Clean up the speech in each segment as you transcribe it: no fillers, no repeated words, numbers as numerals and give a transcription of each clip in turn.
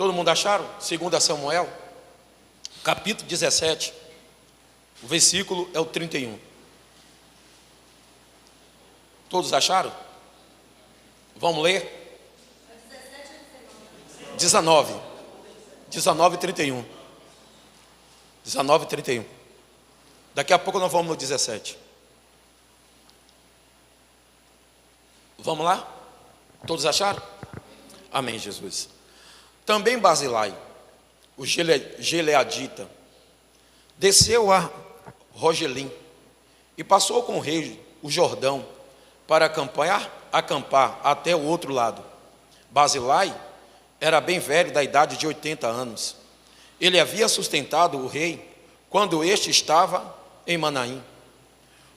Todo mundo acharam? 2 Samuel, capítulo 17, o versículo é o 31. Todos acharam? Vamos ler? 19 e 31. 19 e 31. Daqui a pouco nós vamos no 17. Vamos lá? Todos acharam? Amém, Jesus. Também Barzilai, o gileadita, desceu a Rogelim e passou com o rei o Jordão para acampar até o outro lado. Barzilai era bem velho, da idade de 80 anos. Ele havia sustentado o rei quando este estava em Manaim,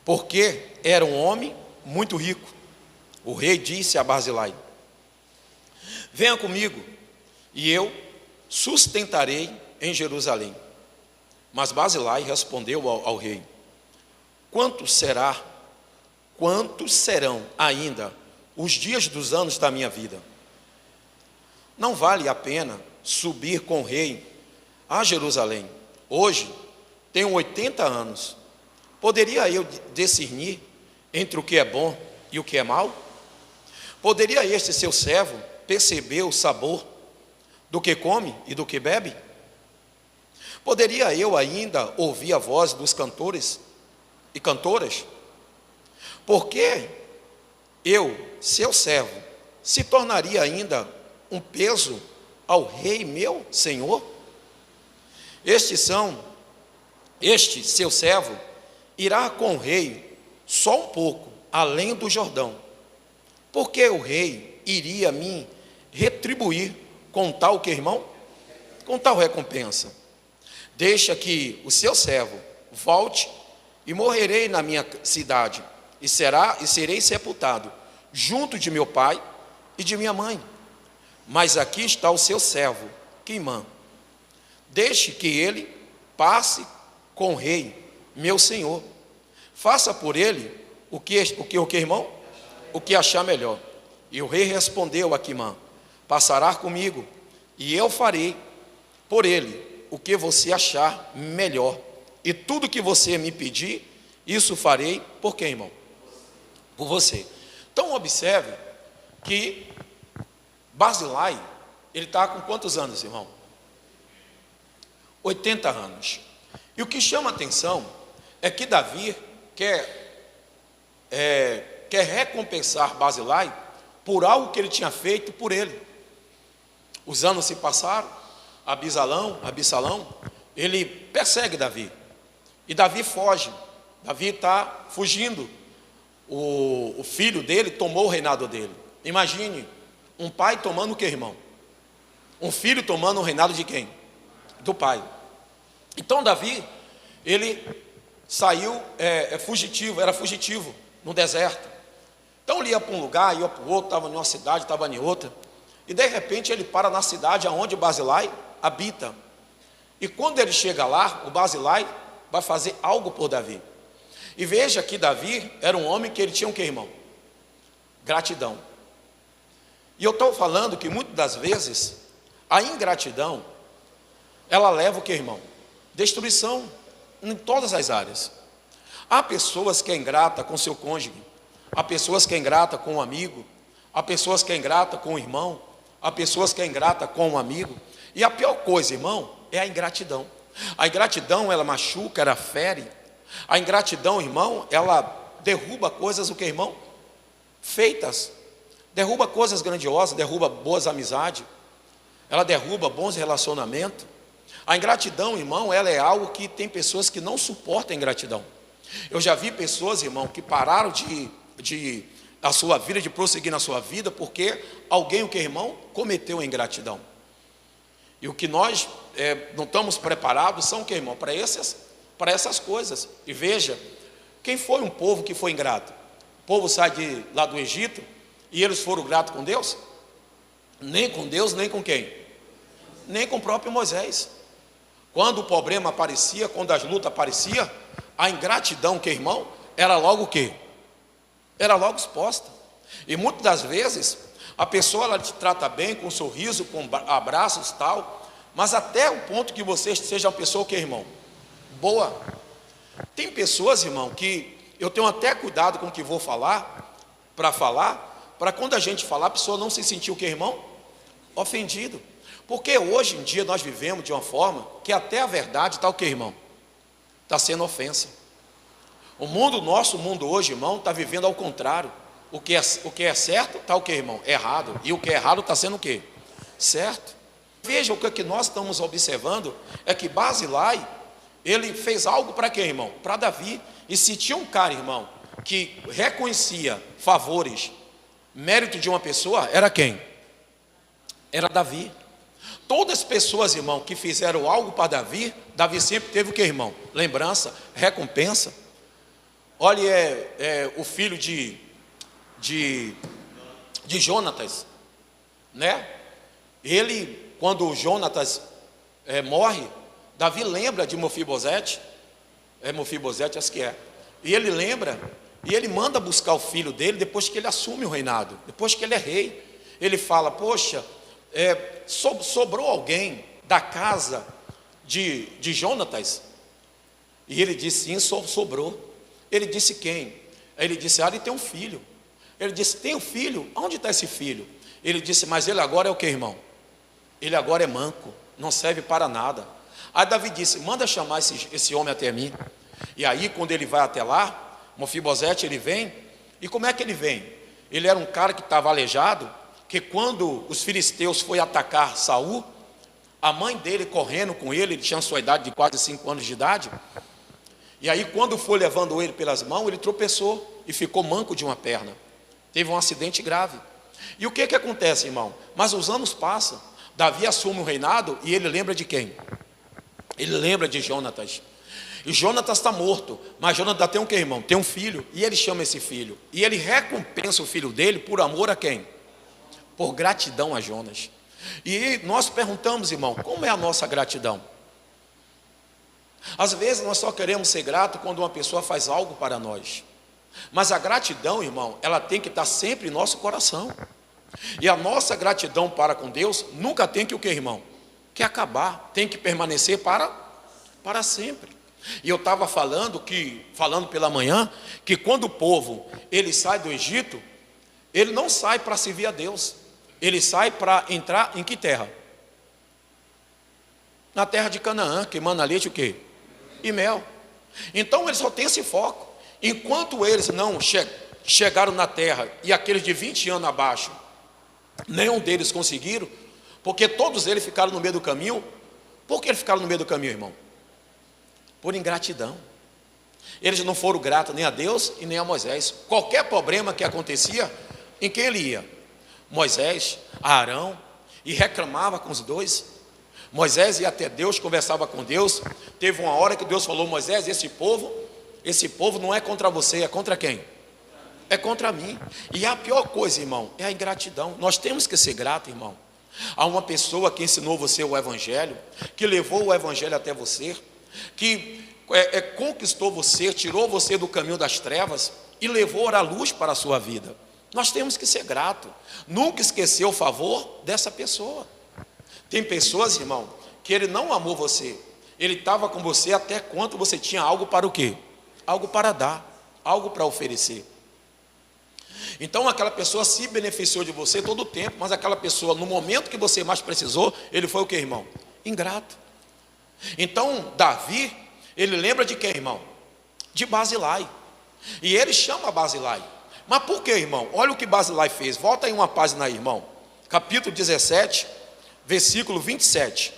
porque era um homem muito rico. O rei disse a Barzilai: venha comigo, e eu sustentarei em Jerusalém. Mas Barzilai respondeu ao rei: quantos serão ainda os dias dos anos da minha vida? Não vale a pena subir com o rei a Jerusalém. Hoje tenho 80 anos. Poderia eu discernir entre o que é bom e o que é mal? Poderia este seu servo perceber o sabor do que come e do que bebe? Poderia eu ainda ouvir a voz dos cantores e cantoras? Porque eu, seu servo, se tornaria ainda um peso ao rei meu senhor? Este seu servo irá com o rei só um pouco além do Jordão, porque o rei iria me retribuir com tal que, irmão? Com tal recompensa. Deixa que o seu servo volte, e morrerei na minha cidade, e serei sepultado junto de meu pai e de minha mãe. Mas aqui está o seu servo Quimã. Deixe que ele passe com o rei, meu senhor. Faça por ele o que irmão? O que achar melhor. E o rei respondeu a Quimã: passará comigo, e eu farei por ele o que você achar melhor. E tudo que você me pedir, isso farei por quem, irmão? Por você. Então observe que Barzilai, ele está com quantos anos, irmão? 80 anos. E o que chama a atenção é que Davi quer recompensar Barzilai por algo que ele tinha feito por ele. Os anos se passaram, Absalão, ele persegue Davi, e Davi foge. Davi está fugindo. O filho dele tomou o reinado dele. Imagine um pai tomando o que, irmão? Um filho tomando o reinado de quem? Do pai. Então Davi, ele saiu fugitivo, era fugitivo no deserto. Então ele ia para um lugar, ia para o outro, estava em uma cidade, estava em outra, e de repente ele para na cidade onde Barzilai habita. E quando ele chega lá, o Barzilai vai fazer algo por Davi. E veja que Davi era um homem que ele tinha o que, irmão? Gratidão. E eu estou falando que muitas das vezes a ingratidão, ela leva o que, irmão? Destruição em todas as áreas. Há pessoas que é ingrata com seu cônjuge, há pessoas que é ingrata com um amigo, há pessoas que é ingrata com o irmão, há pessoas que é ingrata com um amigo. E a pior coisa, irmão, é a ingratidão. A ingratidão, ela machuca, ela fere. A ingratidão, irmão, ela derruba coisas, o que, irmão? Feitas. Derruba coisas grandiosas, derruba boas amizades, ela derruba bons relacionamentos. A ingratidão, irmão, ela é algo que tem pessoas que não suportam a ingratidão. Eu já vi pessoas, irmão, que pararam a sua vida, de prosseguir na sua vida, porque alguém, o que, irmão? Cometeu a ingratidão. E o que nós não estamos preparados são o que, irmão? Para essas coisas. E veja, quem foi um povo que foi ingrato? O povo sai lá do Egito e eles foram gratos com Deus? Nem com Deus, nem com quem? Nem com o próprio Moisés. Quando o problema aparecia, quando as lutas apareciam, a ingratidão, que, irmão? Era logo o quê? Era logo exposta. E muitas das vezes A pessoa, ela te trata bem, com um sorriso, com abraços e tal, mas até o ponto que você seja uma pessoa, o que, irmão? Boa. Tem pessoas, irmão, que eu tenho até cuidado com o que vou falar, para quando a gente falar, a pessoa não se sentir, o que, irmão? Ofendido. Porque hoje em dia nós vivemos de uma forma que até a verdade está, o que, irmão? Está sendo ofensa. O mundo, nosso mundo hoje, irmão, está vivendo ao contrário. O que é certo está, o que, irmão? Errado. E o que é errado está sendo o que? Certo. Veja, o que nós estamos observando é que Barzilai, ele fez algo para quem, irmão? Para Davi. E se tinha um cara, irmão, que reconhecia favores, mérito de uma pessoa, era quem? Era Davi. Todas as pessoas, irmão, que fizeram algo para Davi, Davi sempre teve o que, irmão? Lembrança, recompensa. Olha, o filho de Jonatas, né? Ele, quando o Jonatas morre, Davi lembra de Mefibosete, Mefibosete, acho que é, e ele lembra, e ele manda buscar o filho dele, depois que ele assume o reinado, depois que ele é rei, ele fala, poxa, sobrou alguém da casa de Jonatas? E ele disse, sim, sobrou. Ele disse, quem? Ele disse, ele tem um filho. Ele disse, tem um filho? Onde está esse filho? Ele disse, mas ele agora é o que, irmão? Ele agora é manco, não serve para nada. Aí Davi disse, manda chamar esse homem até mim. E aí, quando ele vai até lá, Mefibosete, ele vem. E como é que ele vem? Ele era um cara que estava aleijado, que quando os filisteus foram atacar Saul, a mãe dele correndo com ele tinha sua idade de quase 5 anos de idade, e aí quando foi levando ele pelas mãos, ele tropeçou e ficou manco de uma perna, teve um acidente grave. E o que acontece, irmão? Mas os anos passam, Davi assume o reinado e ele lembra de quem? Ele lembra de Jonatas. E Jonatas está morto, mas Jonatas tem um que, irmão? Tem um filho, e ele chama esse filho, e ele recompensa o filho dele por amor a quem? Por gratidão a Jonas. E nós perguntamos, irmão, como é a nossa gratidão? Às vezes nós só queremos ser grato quando uma pessoa faz algo para nós, mas a gratidão, irmão, ela tem que estar sempre em nosso coração. E a nossa gratidão para com Deus nunca tem que o que, irmão? Que acabar, tem que permanecer para sempre. E eu estava falando pela manhã, que quando o povo ele sai do Egito, ele não sai para servir a Deus, ele sai para entrar em que terra? Na terra de Canaã, que emana leite o quê? E mel. Então eles só têm esse foco. Enquanto eles não chegaram na terra, e aqueles de 20 anos abaixo, nenhum deles conseguiram, porque todos eles ficaram no meio do caminho. Por que eles ficaram no meio do caminho, irmão? Por ingratidão. Eles não foram gratos nem a Deus e nem a Moisés. Qualquer problema que acontecia, em quem ele ia? Moisés, Arão, e reclamava com os dois. Moisés ia até Deus, conversava com Deus. Teve uma hora que Deus falou, Moisés, esse povo não é contra você, é contra quem? É contra mim. E a pior coisa, irmão, é a ingratidão. Nós temos que ser gratos, irmão, a uma pessoa que ensinou você o Evangelho, que levou o Evangelho até você, que conquistou você, tirou você do caminho das trevas e levou a luz para a sua vida. Nós temos que ser gratos, nunca esquecer o favor dessa pessoa. Tem pessoas, irmão, que ele não amou você, ele estava com você até quando você tinha algo para o quê? Algo para dar, algo para oferecer. Então aquela pessoa se beneficiou de você todo o tempo, mas aquela pessoa, no momento que você mais precisou, ele foi o quê, irmão? Ingrato. Então Davi, ele lembra de quem, irmão? De Barzilai. E ele chama Barzilai. Mas por que, irmão? Olha o que Barzilai fez. Volta aí uma página aí, irmão. Capítulo 17, versículo 27.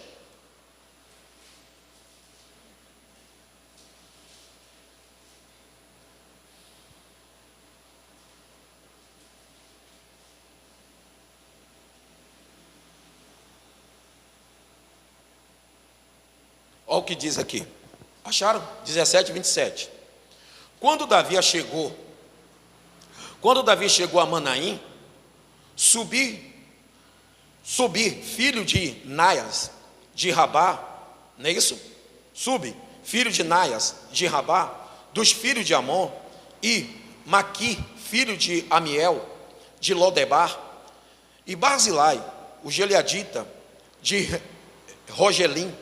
Olha o que diz aqui. Acharam? 17, 27. Quando Davi chegou a Manaim, Subi, filho de Naias, de Rabá, não é isso? Subi, filho de Naias, de Rabá, dos filhos de Amon, e Maqui, filho de Amiel, de Lodebar, e Barzilai, o gileadita de Rogelim,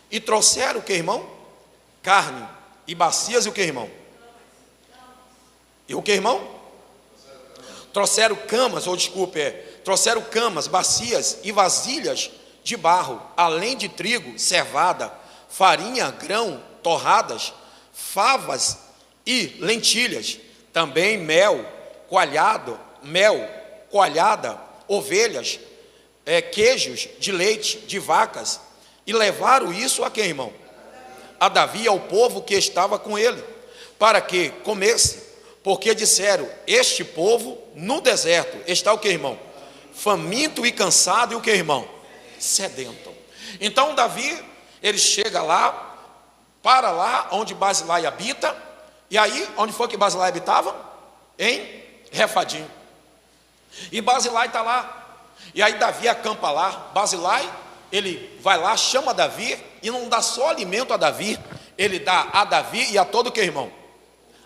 e trouxeram o que, irmão? Carne e bacias, e o que, irmão? E o que, irmão? Trouxeram camas, trouxeram camas, bacias e vasilhas de barro, além de trigo, cevada, farinha, grão, torradas, favas e lentilhas, também mel, coalhada, ovelhas, queijos de leite, de vacas, e levaram isso a quem, irmão? A Davi e ao povo que estava com ele, para que comesse, porque disseram, este povo no deserto está o que, irmão? Faminto e cansado, e o que, irmão? Sedento. Então Davi, ele chega lá, para lá onde Barzilai habita, e aí, onde foi que Barzilai habitava? Em Refadim. E Barzilai está lá, e aí Davi acampa lá. Barzilai, ele vai lá, chama Davi, e não dá só alimento a Davi, ele dá a Davi e a todo o que, irmão?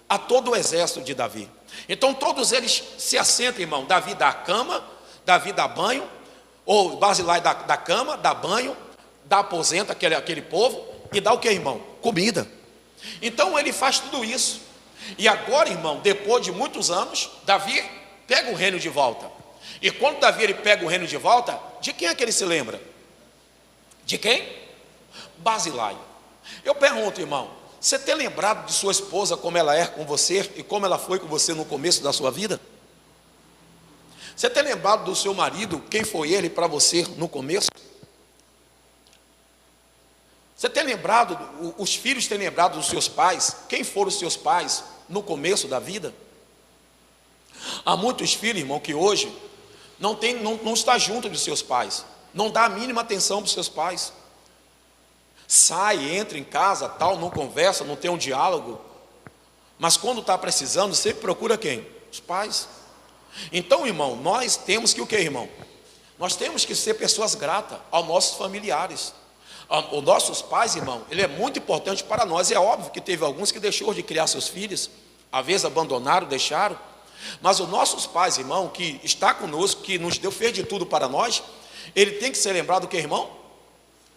A todo o exército de Davi. Então todos eles se assentam, irmão. Davi dá a cama, Davi dá banho, ou Barzilai dá cama, dá banho, dá aposento aquele povo, e dá o que, irmão? Comida. Então ele faz tudo isso. E agora, irmão, depois de muitos anos, Davi pega o reino de volta. E quando Davi ele pega o reino de volta, de quem é que ele se lembra? De quem? Barzilai. Eu pergunto, irmão, você tem lembrado de sua esposa como ela é com você e como ela foi com você no começo da sua vida? Você tem lembrado do seu marido, quem foi ele para você no começo? Você tem lembrado, os filhos têm lembrado dos seus pais, quem foram os seus pais no começo da vida? Há muitos filhos, irmão, que hoje não está junto dos seus pais, não dá a mínima atenção para os seus pais. Sai, entra em casa, tal, não conversa, não tem um diálogo, mas quando está precisando, sempre procura quem? Os pais. Então, irmão, nós temos que o que, irmão? Nós temos que ser pessoas gratas aos nossos familiares. Os nossos pais, irmão, ele é muito importante para nós. É óbvio que teve alguns que deixou de criar seus filhos, às vezes abandonaram, deixaram, mas os nossos pais, irmão, que está conosco, que nos deu, fez de tudo para nós, ele tem que ser lembrado o que, irmão?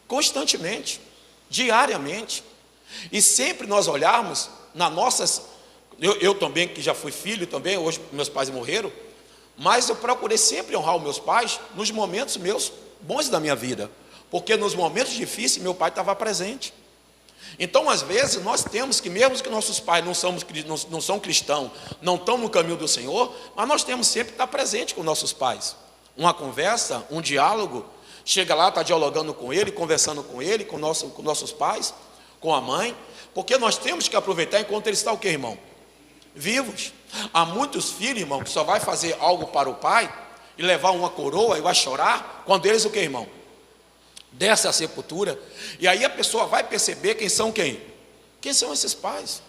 Constantemente, diariamente, e sempre nós olharmos nas nossas, eu também, que já fui filho também, hoje meus pais morreram, mas eu procurei sempre honrar os meus pais nos momentos meus bons da minha vida, porque nos momentos difíceis meu pai estava presente. Então às vezes nós temos que, mesmo que nossos pais não são cristãos, não estão no caminho do Senhor, mas nós temos sempre que estar presente com nossos pais, uma conversa, um diálogo. Chega lá, está dialogando com ele, conversando com ele, com nossos pais, com a mãe, porque nós temos que aproveitar enquanto ele está o que, irmão? Vivos. Há muitos filhos, irmão, que só vai fazer algo para o pai e levar uma coroa e vai chorar, quando eles o que, irmão? Desce à sepultura, e aí a pessoa vai perceber quem são quem? Quem são esses pais?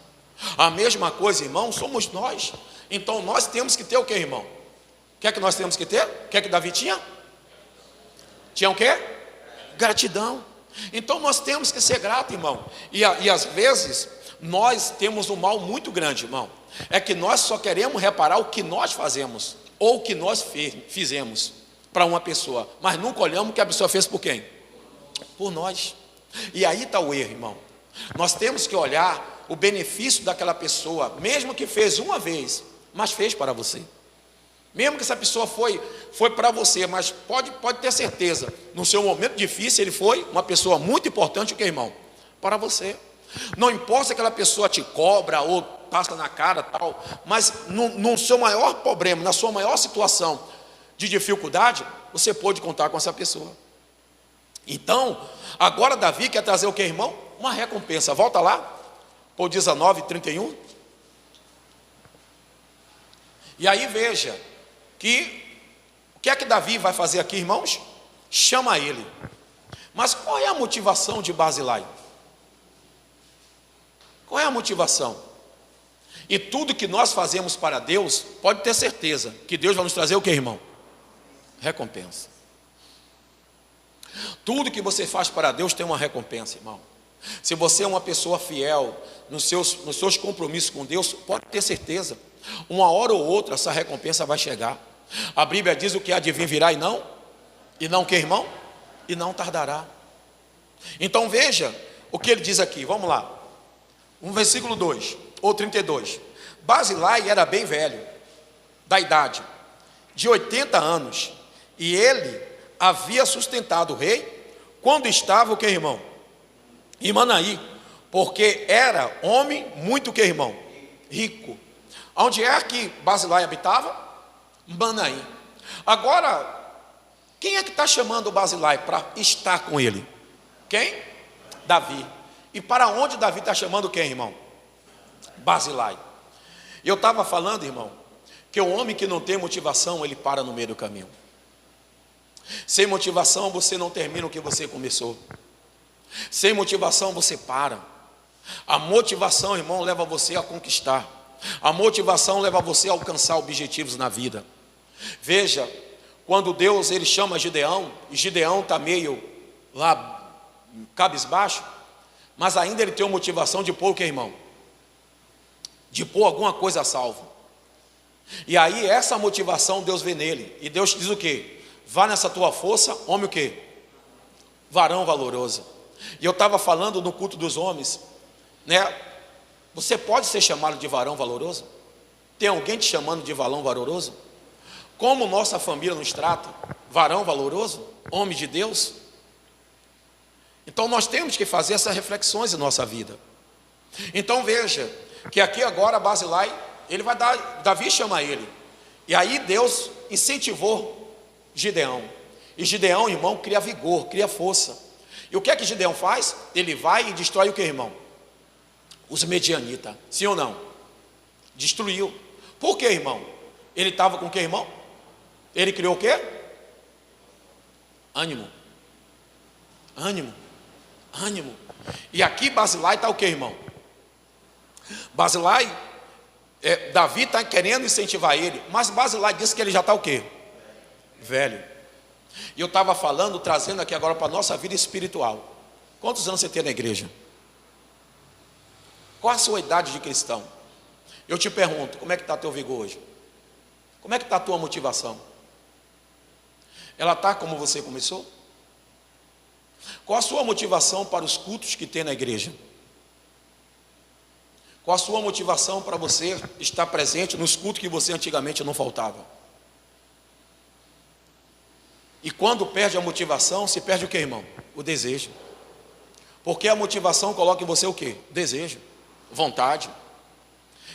A mesma coisa, irmão, somos nós. Então nós temos que ter o que, irmão? O que é que nós temos que ter? O que é que Davi tinha? Tinha o quê? Gratidão. Então nós temos que ser grato, irmão. E às vezes nós temos um mal muito grande, irmão. É que nós só queremos reparar o que nós fazemos, ou o que nós fizemos para uma pessoa, mas nunca olhamos o que a pessoa fez por quem? Por nós. E aí está o erro, irmão. Nós temos que olhar o benefício daquela pessoa, mesmo que fez uma vez, mas fez para você. Mesmo que essa pessoa foi para você, mas pode ter certeza, no seu momento difícil, ele foi uma pessoa muito importante, o que, irmão? Para você. Não importa se aquela pessoa te cobra ou passa na cara, tal, mas no seu maior problema, na sua maior situação de dificuldade, você pode contar com essa pessoa. Então, agora Davi quer trazer o que, irmão? Uma recompensa. Volta lá, por 19:31. E aí veja que o que é que Davi vai fazer aqui, irmãos? Chama ele. Mas qual é a motivação de Barzilai? Qual é a motivação? E tudo que nós fazemos para Deus, pode ter certeza que Deus vai nos trazer o que, irmão? Recompensa. Tudo que você faz para Deus tem uma recompensa, irmão. Se você é uma pessoa fiel nos seus compromissos com Deus, pode ter certeza, uma hora ou outra essa recompensa vai chegar. A Bíblia diz o que há de vir virá e não que, irmão? E não tardará. Então veja o que ele diz aqui, vamos lá. Um versículo 2, ou 32. Basilai era bem velho, da idade, de 80 anos, e ele havia sustentado o rei, quando estava o que, irmão? Em Manaim, porque era homem muito que, irmão? Rico. Onde é que Basilai habitava? Manaim. Agora, quem é que está chamando Basilai para estar com ele? Quem? Davi. E para onde Davi está chamando quem, irmão? Basilai. E eu estava falando, irmão, que o homem que não tem motivação, ele para no meio do caminho. Sem motivação você não termina o que você começou. Sem motivação você para. A motivação, irmão, leva você a conquistar. A motivação leva você a alcançar objetivos na vida. Veja, quando Deus ele chama Gideão, e Gideão está meio lá cabisbaixo, mas ainda ele tem uma motivação de pôr o que, irmão? De pôr alguma coisa a salvo. E aí essa motivação Deus vê nele, e Deus diz o que? Vá nessa tua força, homem o que? Varão valoroso. E eu estava falando no culto dos homens, né? Você pode ser chamado de varão valoroso? Tem alguém te chamando de varão valoroso? Como nossa família nos trata? Varão valoroso? Homem de Deus? Então nós temos que fazer essas reflexões em nossa vida. Então veja, que aqui agora Basilai, ele vai dar, Davi chama ele. E aí Deus incentivou Gideão. E Gideão, irmão, cria vigor, cria força. E o que é que Gideão faz? Ele vai e destrói o que, irmão? Os medianitas. Sim ou não? Destruiu. Por que, irmão? Ele estava com o que, irmão? Ele criou o quê? Ânimo. Ânimo. Ânimo. E aqui Basilai está o que, irmão? Basilai, Davi está querendo incentivar ele, mas Basilai disse que ele já está o quê? Velho. E eu estava falando, trazendo aqui agora para a nossa vida espiritual. Quantos anos você tem na igreja? Qual a sua idade de cristão? Eu te pergunto, como é que está teu vigor hoje? Como é que está a tua motivação? Ela está como você começou? Qual a sua motivação para os cultos que tem na igreja? Qual a sua motivação para você estar presente nos cultos que você antigamente não faltava? E quando perde a motivação, se perde o que, irmão? O desejo. Porque a motivação coloca em você o que? Desejo, vontade.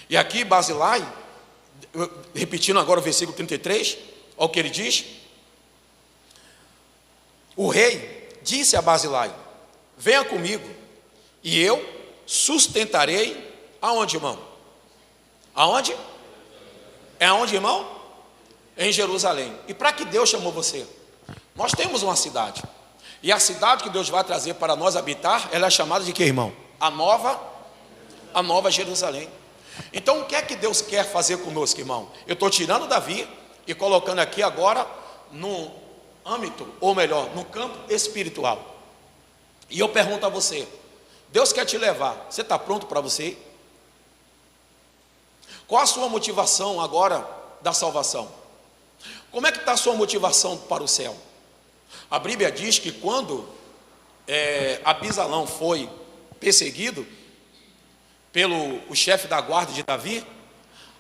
E aqui Basilai, repetindo agora o versículo 33, olha o que ele diz. O rei disse a Basilai: venha comigo, e eu sustentarei aonde, irmão? Aonde? É aonde, irmão? Em Jerusalém. E para que Deus chamou você? Nós temos uma cidade. E a cidade que Deus vai trazer para nós habitar, ela é chamada de que, irmão? A nova Jerusalém. Então o que é que Deus quer fazer conosco, irmão? Eu estou tirando Davi e colocando aqui agora no âmbito, ou melhor, no campo espiritual. E eu pergunto a você: Deus quer te levar, você está pronto para você ir? Qual a sua motivação agora da salvação? Como é que está a sua motivação para o céu? A Bíblia diz que quando Abisalão foi perseguido pelo o chefe da guarda de Davi,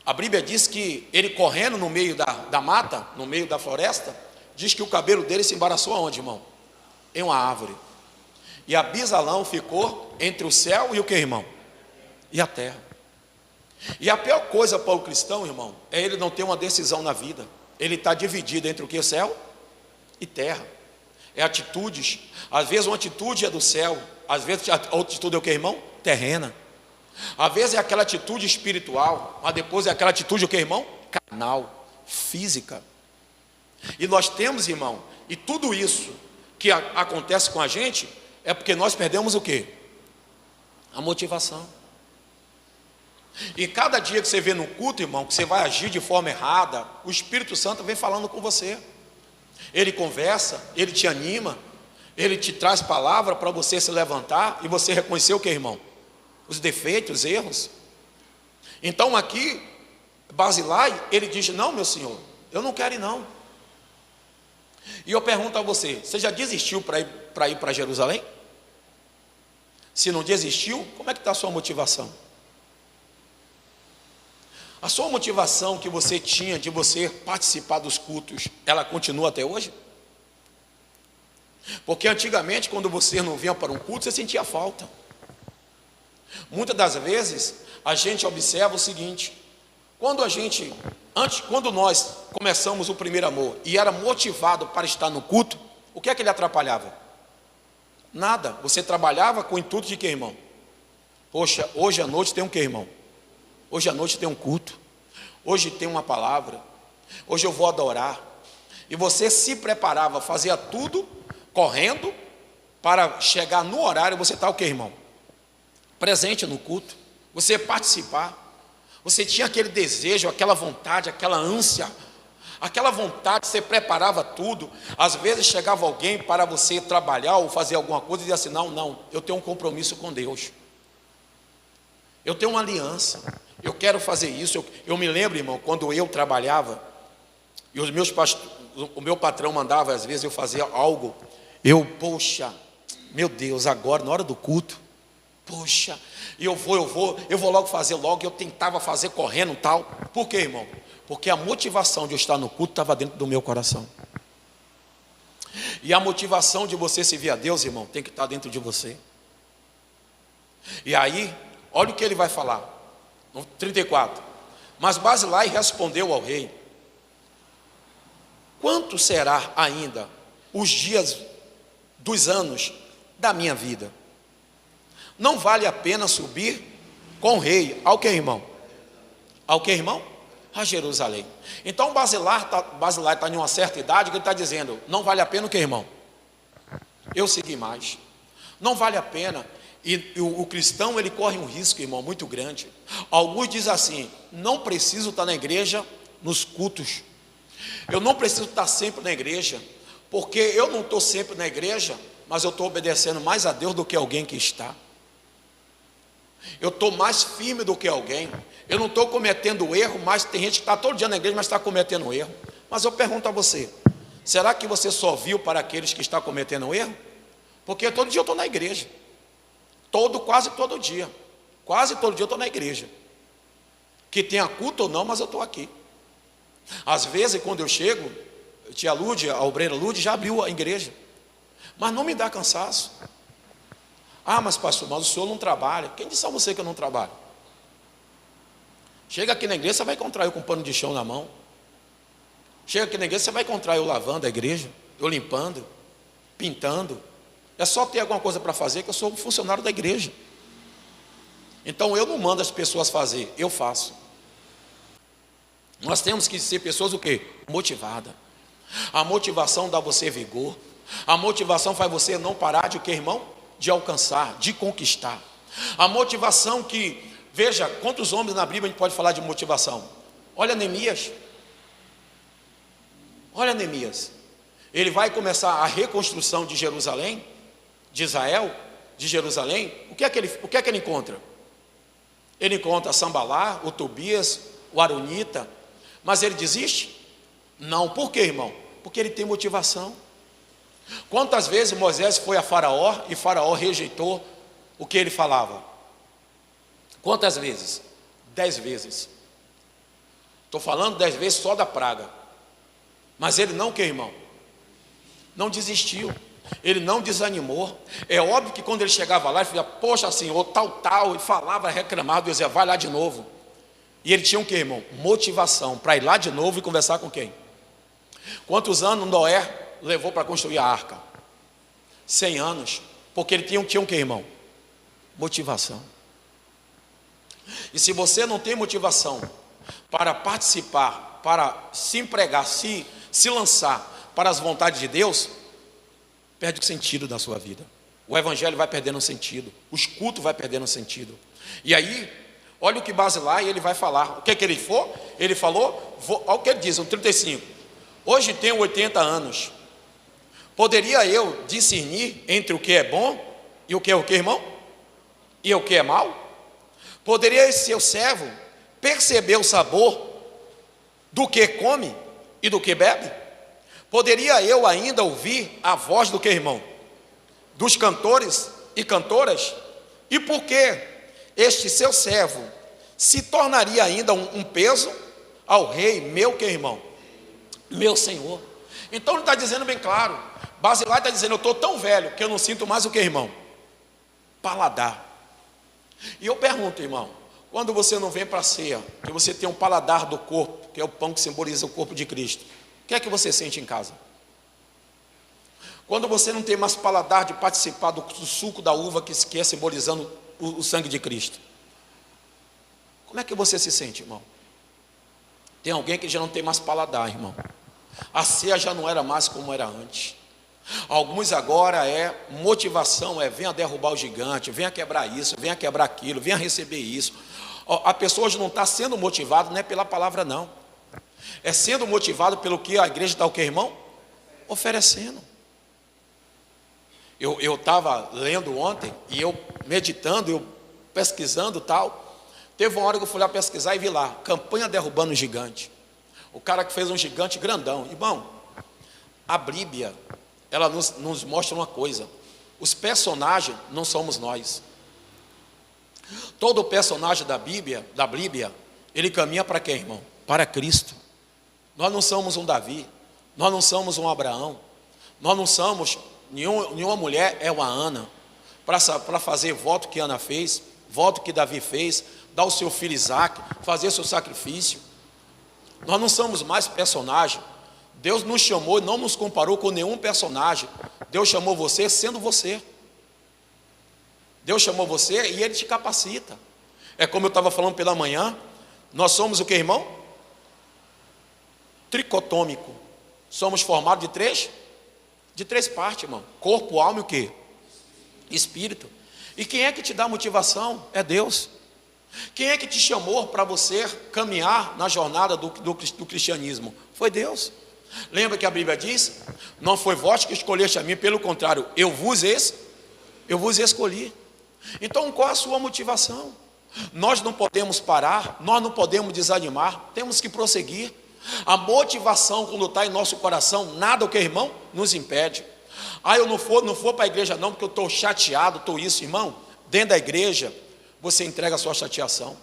a Bíblia diz que ele correndo no meio da mata, no meio da floresta, diz que o cabelo dele se embaraçou aonde, irmão? Em uma árvore. E Abisalão ficou entre o céu e o que, irmão? E a terra. E a pior coisa para o cristão, irmão, é ele não ter uma decisão na vida. Ele está dividido entre o que? Céu e terra. É atitudes. Às vezes uma atitude é do céu, às vezes a outra atitude é o que, irmão? Terrena. Às vezes é aquela atitude espiritual, mas depois é aquela atitude o que, irmão? Carnal, física. E nós temos, irmão, e tudo isso que acontece com a gente é porque nós perdemos o que? A motivação. E cada dia que você vê no culto, irmão, que você vai agir de forma errada, o Espírito Santo vem falando com você. Ele conversa, ele te anima, ele te traz palavra para você se levantar e você reconhecer o que, irmão? Os defeitos, os erros. Então aqui, Basilai, ele diz: não, meu senhor, Eu não quero ir não. E eu pergunto a você, você já desistiu para ir para Jerusalém? Se não desistiu, como é que está a sua motivação? A sua motivação que você tinha de você participar dos cultos, ela continua até hoje? Porque antigamente, quando você não vinha para um culto, você sentia falta. Muitas das vezes, a gente observa o seguinte: quando nós começamos o primeiro amor e era motivado para estar no culto, o que é que ele atrapalhava? Nada. Você trabalhava com o intuito de quê, irmão? Poxa, hoje à noite tem um quê, irmão? Hoje à noite tem um culto. Hoje tem uma palavra. Hoje eu vou adorar. E você se preparava, fazia tudo correndo para chegar no horário. Você está o quê, irmão? Presente no culto. Você participar. Você tinha aquele desejo, aquela vontade, aquela ânsia, aquela vontade, você preparava tudo. Às vezes chegava alguém para você trabalhar ou fazer alguma coisa e dizia assim: não, eu tenho um compromisso com Deus. Eu tenho uma aliança, eu quero fazer isso. Eu me lembro, irmão, quando eu trabalhava, e o meu patrão mandava, às vezes eu fazia algo, poxa, meu Deus, agora, na hora do culto, poxa, eu vou logo fazer logo, eu tentava fazer correndo e tal. Por quê, irmão? Porque a motivação de eu estar no culto estava dentro do meu coração. E a motivação de você servir a Deus, irmão, tem que estar dentro de você. E aí, olha o que ele vai falar, no 34. Mas Barzilai respondeu ao rei: quanto será ainda os dias dos anos da minha vida? Não vale a pena subir com o rei. Ao que, irmão? Ao que, irmão? A Jerusalém. Então Barzilai está em uma certa idade que ele está dizendo: não vale a pena o que, irmão? Eu seguir mais. Não vale a pena. E o cristão, ele corre um risco, irmão, muito grande. Alguns dizem assim: não preciso estar na igreja nos cultos. Eu não preciso estar sempre na igreja, porque eu não estou sempre na igreja, mas eu estou obedecendo mais a Deus do que alguém que está. Eu estou mais firme do que alguém. Eu não estou cometendo erro, mas tem gente que está todo dia na igreja, mas está cometendo erro. Mas eu pergunto a você: será que você só viu para aqueles que estão cometendo erro? Porque todo dia eu estou na igreja. Quase todo dia eu estou na igreja. Que tenha culto ou não, mas eu estou aqui. Às vezes, quando eu chego, a tia Lúdia, a obreira Lúdia, já abriu a igreja. Mas não me dá cansaço. Ah, mas pastor, mas o senhor não trabalha. Quem disse a você que eu não trabalho? Chega aqui na igreja, você vai encontrar eu com pano de chão na mão. Chega aqui na igreja, você vai encontrar eu lavando a igreja, eu limpando, pintando. É só ter alguma coisa para fazer, que eu sou um funcionário da igreja. Então eu não mando as pessoas fazer, eu faço. Nós temos que ser pessoas o quê? Motivadas. A motivação dá você vigor. A motivação faz você não parar de o quê, irmão? De alcançar, de conquistar. A motivação que, veja, quantos homens na Bíblia a gente pode falar de motivação? Olha Neemias. Olha Neemias. Ele vai começar a reconstrução de Jerusalém, de Israel, de Jerusalém. O que é que ele encontra? Ele encontra Sambalá, o Tobias, o Aronita. Mas ele desiste? Não. Por quê, irmão? Porque ele tem motivação. Quantas vezes Moisés foi a Faraó e Faraó rejeitou o que ele falava? Quantas vezes? 10 vezes. Estou falando 10 vezes só da praga. Mas ele não, que, irmão? Não desistiu. Ele não desanimou. É óbvio que quando ele chegava lá, ele falava: poxa, Senhor, tal, e falava, reclamava, dizia: vai lá de novo. E ele tinha o que, irmão? Motivação para ir lá de novo e conversar com quem? Quantos anos Noé levou para construir a arca? 100 anos. Porque ele tinha o que, irmão? Motivação. E se você não tem motivação para participar, para se empregar, se lançar para as vontades de Deus, perde o sentido da sua vida. O evangelho vai perdendo sentido, os cultos vai perdendo sentido. E aí, olha o que Barzilai ele vai falar. O que ele for? Ele falou, olha o que ele diz, no 35. Hoje tenho 80 anos. Poderia eu discernir entre o que é bom e o que é o que, irmão? E o que é mal? Poderia esse seu servo perceber o sabor do que come e do que bebe? Poderia eu ainda ouvir a voz do que, irmão? Dos cantores e cantoras? E por que este seu servo se tornaria ainda um peso ao rei, meu que, irmão? Meu senhor. Então ele está dizendo bem claro, Basilai está dizendo, eu estou tão velho que eu não sinto mais o que, irmão? Paladar. E eu pergunto, irmão, quando você não vem para a ceia, que você tem um paladar do corpo, que é o pão que simboliza o corpo de Cristo, o que é que você sente em casa? Quando você não tem mais paladar de participar do suco da uva que é simbolizando o sangue de Cristo, como é que você se sente, irmão? Tem alguém que já não tem mais paladar, irmão. A ceia já não era mais como era antes. Alguns agora motivação, venha derrubar o gigante, venha quebrar isso, venha quebrar aquilo, venha receber isso. A pessoa hoje não está sendo motivada, não é pela palavra não. É sendo motivado pelo que a igreja está o que, irmão? Oferecendo. Eu estava lendo ontem, e eu meditando, eu pesquisando tal. Teve uma hora que eu fui lá pesquisar e vi lá, campanha derrubando o gigante. O cara que fez um gigante grandão. Irmão, a Bíblia, ela nos mostra uma coisa. Os personagens não somos nós. Todo personagem da Bíblia, ele caminha para quem, irmão? Para Cristo. Nós não somos um Davi, nós não somos um Abraão, nós não somos, nenhuma mulher é uma Ana, para fazer voto que Ana fez, voto que Davi fez, dar o seu filho Isaac, fazer seu sacrifício. Nós não somos mais personagem. Deus nos chamou, não nos comparou com nenhum personagem. Deus chamou você sendo você. Deus chamou você e Ele te capacita. É como eu estava falando pela manhã, nós somos o que, irmão? Tricotômico. Somos formados de três partes, irmão. Corpo, alma e o que? Espírito. E quem é que te dá motivação? É Deus. Quem é que te chamou para você caminhar na jornada do cristianismo? Foi Deus. Lembra que a Bíblia diz? Não foi vós que escolheste a mim, pelo contrário, eu vos escolhi. Então qual a sua motivação? Nós não podemos parar, nós não podemos desanimar, temos que prosseguir. A motivação, quando está em nosso coração, nada o que, irmão, nos impede. Eu não for para a igreja não, porque eu estou chateado, estou isso, irmão. Dentro da igreja, você entrega a sua chateação.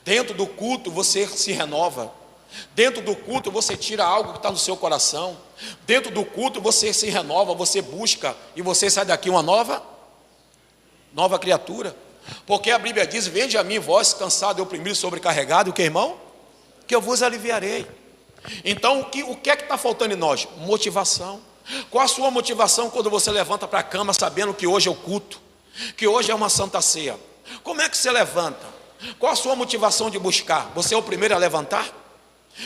Dentro do culto, você se renova. Dentro do culto, você tira algo que está no seu coração. Dentro do culto, você se renova, você busca, e você sai daqui uma nova criatura. Porque a Bíblia diz, vinde a mim, vós cansado e oprimido, sobrecarregado, o que, irmão? Que eu vos aliviarei. Então, o que é que está faltando em nós? Motivação. Qual a sua motivação quando você levanta para a cama, sabendo que hoje é o culto, que hoje é uma santa ceia? Como é que você levanta? Qual a sua motivação de buscar? Você é o primeiro a levantar?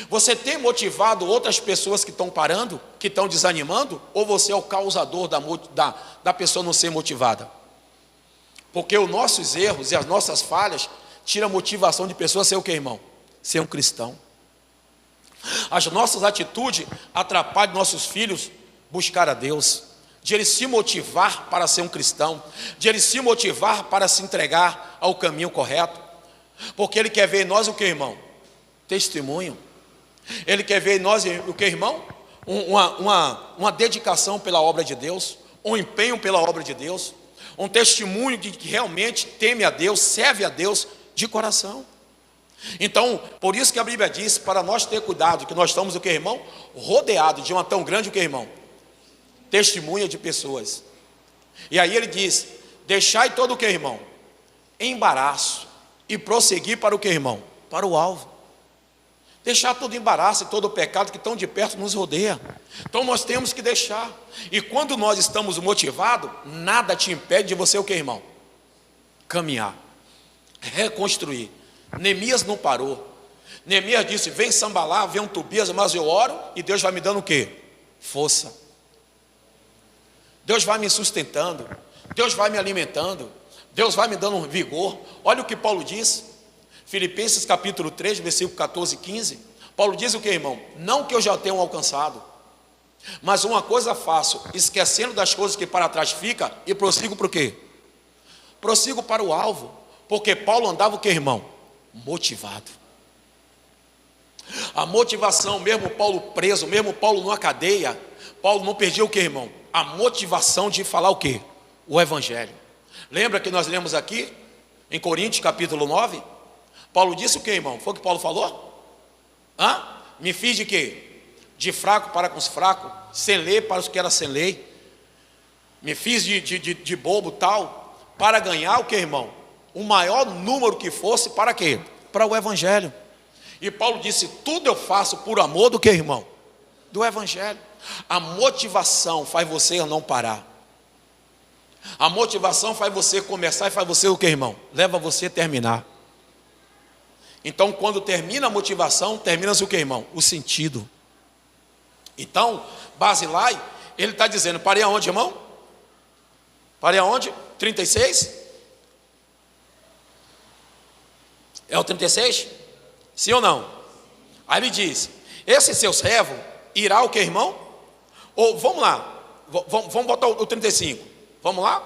Você tem motivado outras pessoas que estão parando, que estão desanimando? Ou você é o causador da pessoa não ser motivada? Porque os nossos erros e as nossas falhas tiram a motivação de pessoas a ser o que, irmão? Ser um cristão. As nossas atitudes atrapalham nossos filhos buscar a Deus, de ele se motivar para ser um cristão, de ele se motivar para se entregar ao caminho correto, porque ele quer ver em nós o que, irmão? Testemunho. Ele quer ver em nós o que, irmão? Uma dedicação pela obra de Deus, um empenho pela obra de Deus, um testemunho de que realmente teme a Deus, serve a Deus de coração. Então, por isso que a Bíblia diz, para nós ter cuidado, que nós estamos o que, irmão? Rodeado de uma tão grande o que, irmão? Testemunha de pessoas. E aí ele diz, deixai todo o que, irmão? Embaraço, e prosseguir para o que, irmão? Para o alvo. Deixar todo embaraço e todo o pecado que tão de perto nos rodeia. Então nós temos que deixar. E quando nós estamos motivados, nada te impede de você o que, irmão? Caminhar, reconstruir. Neemias não parou. Neemias disse, vem Sambalá, vem um Tobias, mas eu oro e Deus vai me dando o quê? Força. Deus vai me sustentando, Deus vai me alimentando, Deus vai me dando vigor. Olha o que Paulo diz, Filipenses capítulo 3, versículo 14 e 15. Paulo diz o que, irmão? Não que eu já tenha alcançado, mas uma coisa faço, esquecendo das coisas que para trás fica, e prossigo para o quê? Prossigo para o alvo. Porque Paulo andava o que, irmão? Motivado. A motivação, mesmo Paulo preso, mesmo Paulo numa cadeia, Paulo não perdia o que, irmão? A motivação de falar o que? O evangelho. Lembra que nós lemos aqui, em Coríntios capítulo 9? Paulo disse o que, irmão? Foi o que Paulo falou? Me fiz de quê? De fraco para com os fracos, sem lei para os que eram sem lei. Me fiz de bobo tal, para ganhar o que, irmão? O maior número que fosse, para quê? Para o evangelho. E Paulo disse, tudo eu faço por amor do que, irmão? Do evangelho. A motivação faz você não parar. A motivação faz você começar e faz você o que, irmão? Leva você a terminar. Então, quando termina a motivação, termina-se o que, irmão? O sentido. Então, Basilai, ele está dizendo, parei aonde, irmão? Parei aonde? 36? É o 36? Sim ou não? Aí ele diz, esse seu servo irá o que, irmão? Ou, vamos lá, vamos botar o 35. Vamos lá?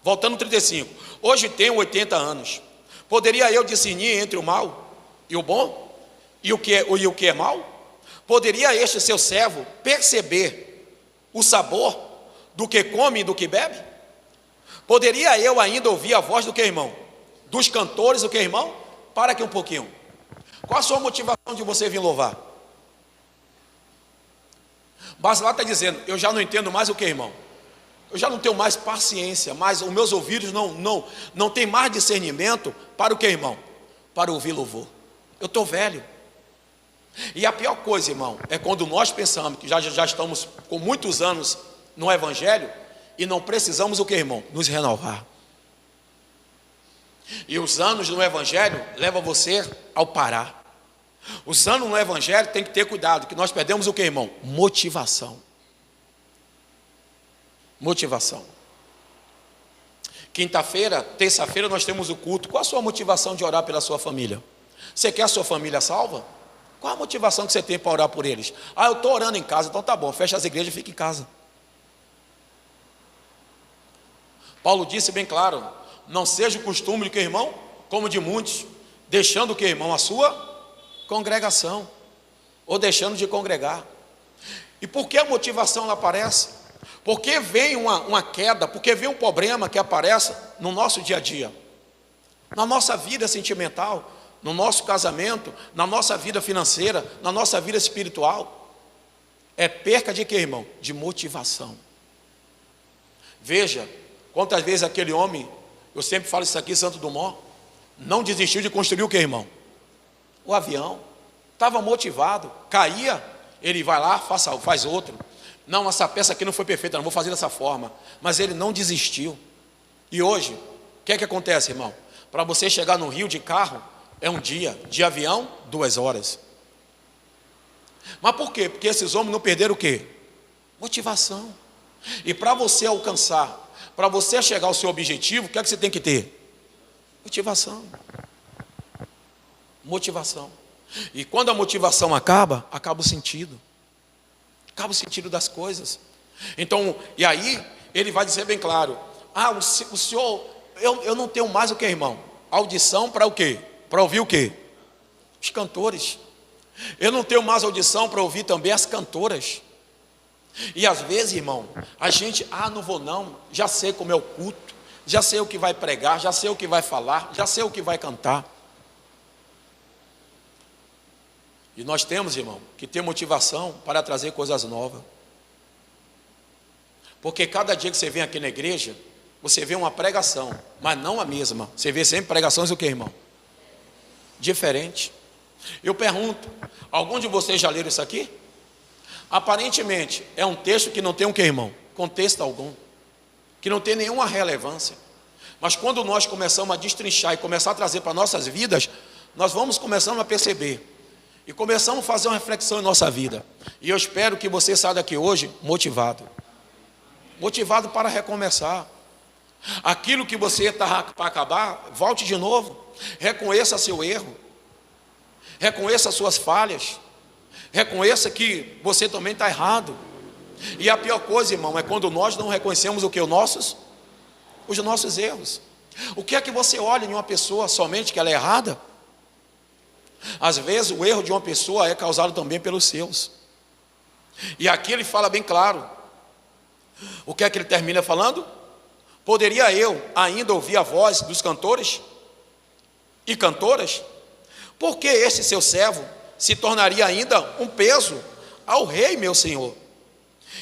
Voltando ao 35. Hoje tenho 80 anos. Poderia eu discernir entre o mal e o bom? E o que é mal? Poderia este seu servo perceber o sabor do que come e do que bebe? Poderia eu ainda ouvir a voz do que, irmão? Dos cantores, o que, irmão? Para aqui um pouquinho. Qual a sua motivação de você vir louvar? Basilai está dizendo, eu já não entendo mais o que, irmão? Eu já não tenho mais paciência, mas os meus ouvidos não tem mais discernimento para o que, irmão? Para ouvir louvor. Eu estou velho. E a pior coisa, irmão, é quando nós pensamos que já estamos com muitos anos no evangelho e não precisamos o que, irmão? Nos renovar. E os anos no evangelho levam você ao parar. Os anos no evangelho tem que ter cuidado, que nós perdemos o que, irmão? Motivação. Motivação. Quinta-feira, terça-feira nós temos o culto. Qual a sua motivação de orar pela sua família? Você quer a sua família salva? Qual a motivação que você tem para orar por eles? Eu estou orando em casa, então tá bom, fecha as igrejas e fica em casa. Paulo disse bem claro, não seja o costume de que, irmão, como de muitos, deixando o que, irmão, a sua congregação, ou deixando de congregar. E por que a motivação ela aparece? Porque vem uma queda, porque vem um problema que aparece no nosso dia a dia, na nossa vida sentimental, no nosso casamento, na nossa vida financeira, na nossa vida espiritual. É perca de quê, irmão? De motivação. Veja, quantas vezes aquele homem, eu sempre falo isso aqui, Santo Dumont, não desistiu de construir o quê, irmão? O avião. Estava motivado, caía, ele vai lá, faz outro. Não, essa peça aqui não foi perfeita, não vou fazer dessa forma. Mas ele não desistiu. E hoje, o que é que acontece, irmão? Para você chegar no Rio de carro, é um dia, de avião, 2 horas. Mas por quê? Porque esses homens não perderam o quê? Motivação. E para você alcançar, para você chegar ao seu objetivo, o que é que você tem que ter? Motivação. Motivação. E quando a motivação acaba o sentido. Acaba o sentido das coisas. Então, e aí, ele vai dizer bem claro, o senhor, eu não tenho mais o que, irmão? Audição para o quê? Para ouvir o quê? Os cantores. Eu não tenho mais audição para ouvir também as cantoras. E às vezes, irmão, a gente, não vou não, já sei como é o culto, já sei o que vai pregar, já sei o que vai falar, já sei o que vai cantar. E nós temos, irmão, que ter motivação para trazer coisas novas. Porque cada dia que você vem aqui na igreja, você vê uma pregação, mas não a mesma. Você vê sempre pregações o que, irmão? Diferente. Eu pergunto, algum de vocês já leram isso aqui? Aparentemente, é um texto que não tem o que, irmão? Contexto algum. Que não tem nenhuma relevância. Mas quando nós começamos a destrinchar e começar a trazer para nossas vidas, nós vamos começando a perceber. E começamos a fazer uma reflexão em nossa vida. E eu espero que você saia daqui hoje motivado. Motivado para recomeçar. Aquilo que você está para acabar, volte de novo. Reconheça seu erro. Reconheça as suas falhas. Reconheça que você também está errado. E a pior coisa, irmão, é quando nós não reconhecemos o que? Os nossos erros. O que é que você olha em uma pessoa somente que ela é errada? Às vezes o erro de uma pessoa é causado também pelos seus. E aqui ele fala bem claro. O que é que ele termina falando? Poderia eu ainda ouvir a voz dos cantores e cantoras? Porque este seu servo se tornaria ainda um peso ao rei, meu senhor.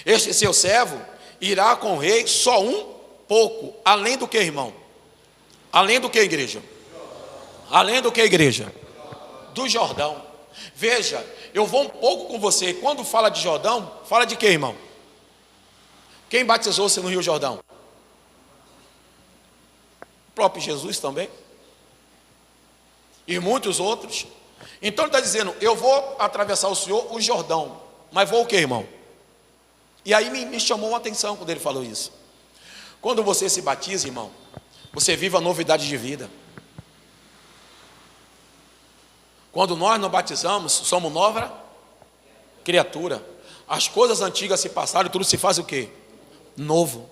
Este seu servo irá com o rei só um pouco, além do que, irmão? Além do que, igreja? Além do que, igreja? Do Jordão. Veja, eu vou um pouco com você. Quando fala de Jordão, fala de quê, irmão? Quem batizou-se no Rio Jordão? O próprio Jesus também. E muitos outros. Então ele está dizendo, eu vou atravessar o Senhor, o Jordão. Mas vou o quê, irmão? E aí me chamou a atenção quando ele falou isso. Quando você se batiza, irmão, você vive a novidade de vida. Quando nós nos batizamos, somos nova criatura. As coisas antigas se passaram e tudo se faz o quê? Novo.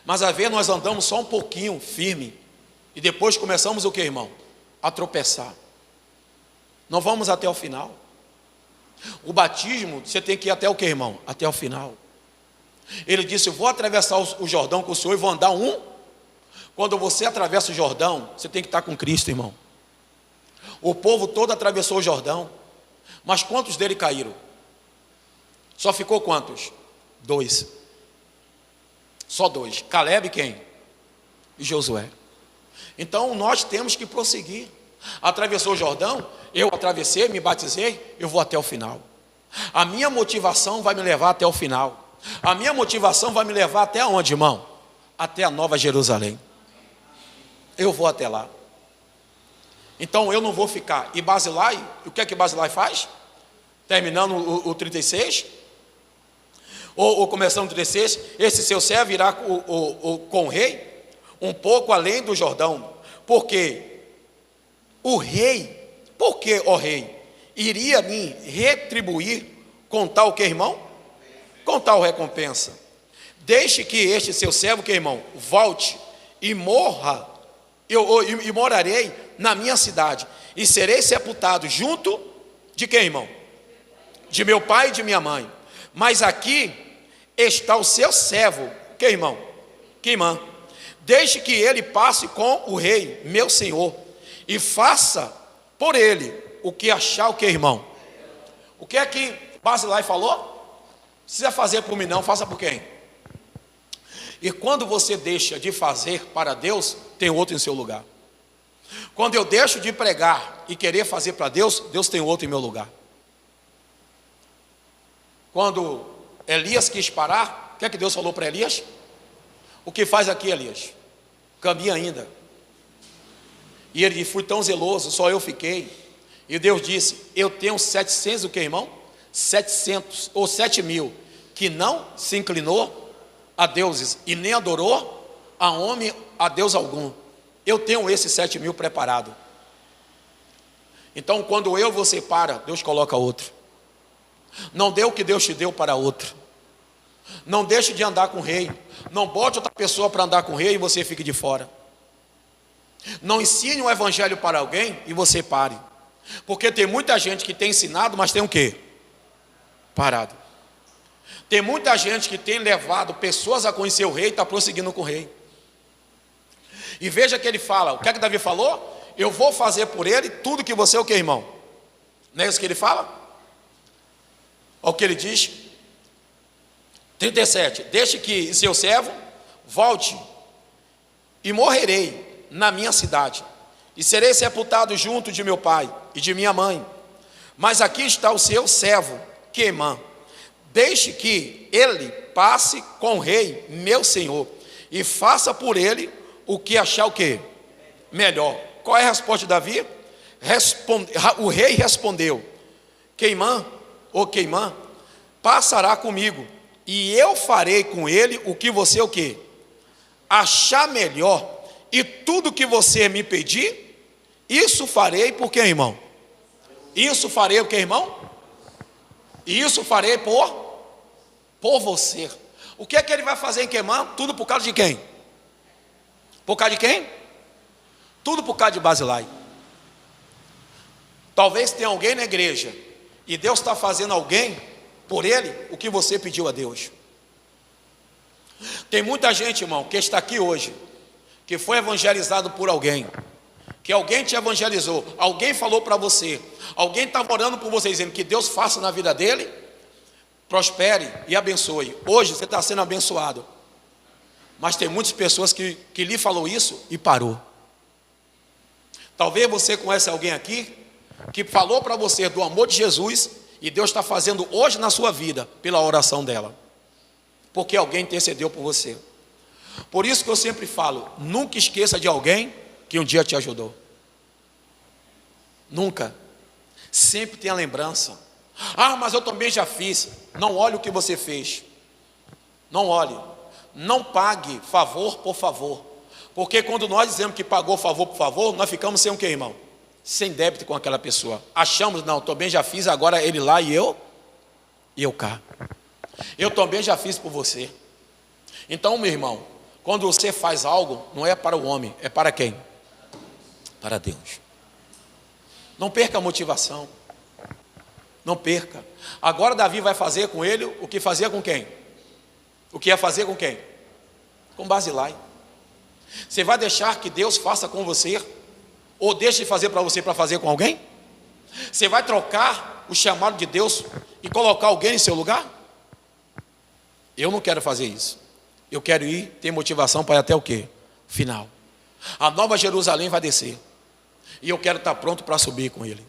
Mas às vezes nós andamos só um pouquinho firme e depois começamos o quê, irmão? A tropeçar. Não vamos até o final. O batismo, você tem que ir até o quê, irmão? Até o final. Ele disse, eu vou atravessar o Jordão com o Senhor e vou andar um. Quando você atravessa o Jordão, você tem que estar com Cristo, irmão. O povo todo atravessou o Jordão, mas quantos dele caíram? Só ficou quantos? 2. Só 2. Caleb e quem? E Josué. Então nós temos que prosseguir. Atravessou o Jordão, eu atravessei, me batizei, eu vou até o final. A minha motivação vai me levar até o final. A minha motivação vai me levar até onde, irmão? Até a Nova Jerusalém. Eu vou até lá. Então eu não vou ficar. E Basilai, o que é que Basilai faz? Terminando o 36, ou começando o 36, esse seu servo irá com o rei, um pouco além do Jordão, porque o rei, por que o rei, iria me retribuir com tal que, irmão? Com tal recompensa. Deixe que este seu servo, que, irmão, volte e morra, e morarei na minha cidade, e serei sepultado junto de quem, irmão? De meu pai e de minha mãe. Mas aqui está o seu servo, que, irmão? Que irmã? Deixe que ele passe com o rei, meu senhor, e faça por ele o que achar, o que, irmão? O que é que Basilai falou? Precisa fazer por mim não, faça por quem? E quando você deixa de fazer para Deus, tem outro em seu lugar. Quando eu deixo de pregar e querer fazer para Deus, Deus tem outro em meu lugar. Quando Elias quis parar, o que é que Deus falou para Elias? O que faz aqui, Elias? Caminha ainda. E ele disse, fui tão zeloso, só eu fiquei. E Deus disse, eu tenho 700, o que, irmão? 700 ou 7.000, que não se inclinou a deuses e nem adorou a homem, a Deus algum. Eu tenho esses 7.000 preparado. Então quando você para, Deus coloca outro. Não dê o que Deus te deu para outro. Não deixe de andar com o rei. Não bote outra pessoa para andar com o rei e você fique de fora. Não ensine o evangelho para alguém e você pare. Porque tem muita gente que tem ensinado, mas tem o quê? Parado. Tem muita gente que tem levado pessoas a conhecer o rei e está prosseguindo com o rei. E veja que ele fala, o que é que Davi falou? Eu vou fazer por ele tudo que você, o que, irmão? Não é isso que ele fala? Olha o que ele diz. 37, deixe que seu servo volte e morrerei na minha cidade e serei sepultado junto de meu pai e de minha mãe. Mas aqui está o seu servo, Queimã. Deixe que ele passe com o rei, meu senhor, e faça por ele o que achar o quê? Melhor. Qual é a resposta de Davi? O rei respondeu, Queimã, ou Queimã, passará comigo, e eu farei com ele o que você, o quê? Achar melhor, e tudo que você me pedir, isso farei por quê, irmão? Isso farei o quê, irmão? Isso farei por você. O que é que ele vai fazer em Queimã? Tudo por causa de quem? Por causa de quem? Tudo por causa de Basilai. Talvez tenha alguém na igreja e Deus está fazendo alguém por ele o que você pediu a Deus. Tem muita gente, irmão, que está aqui hoje, que foi evangelizado por alguém, que alguém te evangelizou, alguém falou para você, alguém estava orando por você, dizendo que Deus faça na vida dele, prospere e abençoe. Hoje você está sendo abençoado, mas tem muitas pessoas que lhe falou isso e parou. Talvez você conheça alguém aqui que falou para você do amor de Jesus e Deus está fazendo hoje na sua vida pela oração dela, porque alguém intercedeu por você. Por isso que eu sempre falo, nunca esqueça de alguém que um dia te ajudou. Nunca. Sempre tenha lembrança. Ah, mas eu também já fiz. Não olhe o que você fez. Não olhe. Não pague favor por favor. Porque quando nós dizemos que pagou favor por favor, nós ficamos sem o que, irmão? Sem débito com aquela pessoa. Achamos, não, também já fiz, agora ele lá e eu cá. Eu também já fiz por você. Então, meu irmão, quando você faz algo, não é para o homem, é para quem? Para Deus. Não perca a motivação. Não perca. Agora Davi vai fazer com ele o que fazia com quem? O que ia fazer com quem? Com Barzilai. Você vai deixar que Deus faça com você? Ou deixe de fazer para você para fazer com alguém? Você vai trocar o chamado de Deus e colocar alguém em seu lugar? Eu não quero fazer isso. Eu quero ir, ter motivação para ir até o quê? Final. A nova Jerusalém vai descer. E eu quero estar pronto para subir com ele.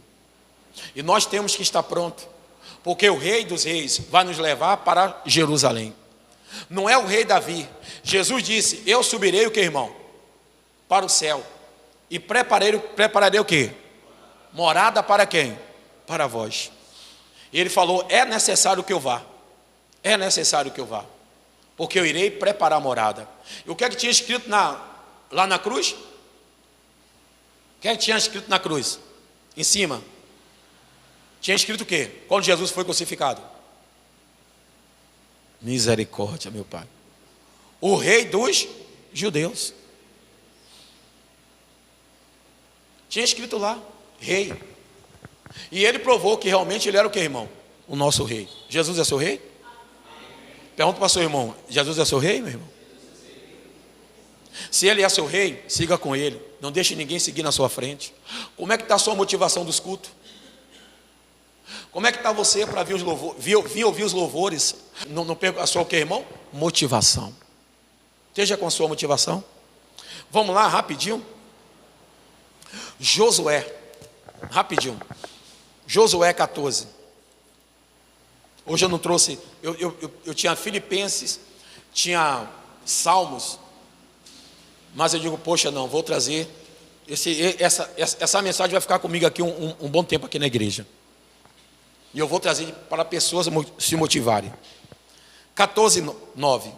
E nós temos que estar pronto, porque o Rei dos Reis vai nos levar para Jerusalém. Não é o rei Davi. Jesus disse: eu subirei o que, irmão? Para o céu. E prepararei o que? Morada para quem? Para vós. E ele falou: é necessário que eu vá. É necessário que eu vá, porque eu irei preparar morada. E o que é que tinha escrito lá na cruz? O que é que tinha escrito na cruz? Em cima tinha escrito o quê? Quando Jesus foi crucificado? Misericórdia, meu Pai. O rei dos judeus. Tinha escrito lá, rei. E ele provou que realmente ele era o que, irmão? O nosso rei. Jesus é seu rei? Pergunta para o seu irmão: Jesus é seu rei, meu irmão? Se ele é seu rei, siga com ele. Não deixe ninguém seguir na sua frente. Como é que está a sua motivação dos cultos? Como é que está você para vir ouvir os louvores? Não perca a sua o que, irmão? Motivação. Esteja com a sua motivação. Vamos lá, rapidinho. Josué. Rapidinho. Josué 14. Hoje eu não trouxe, eu tinha Filipenses, tinha Salmos, mas eu digo, poxa, não, vou trazer, essa mensagem vai ficar comigo aqui um bom tempo aqui na igreja, e eu vou trazer para pessoas se motivarem. 14:9.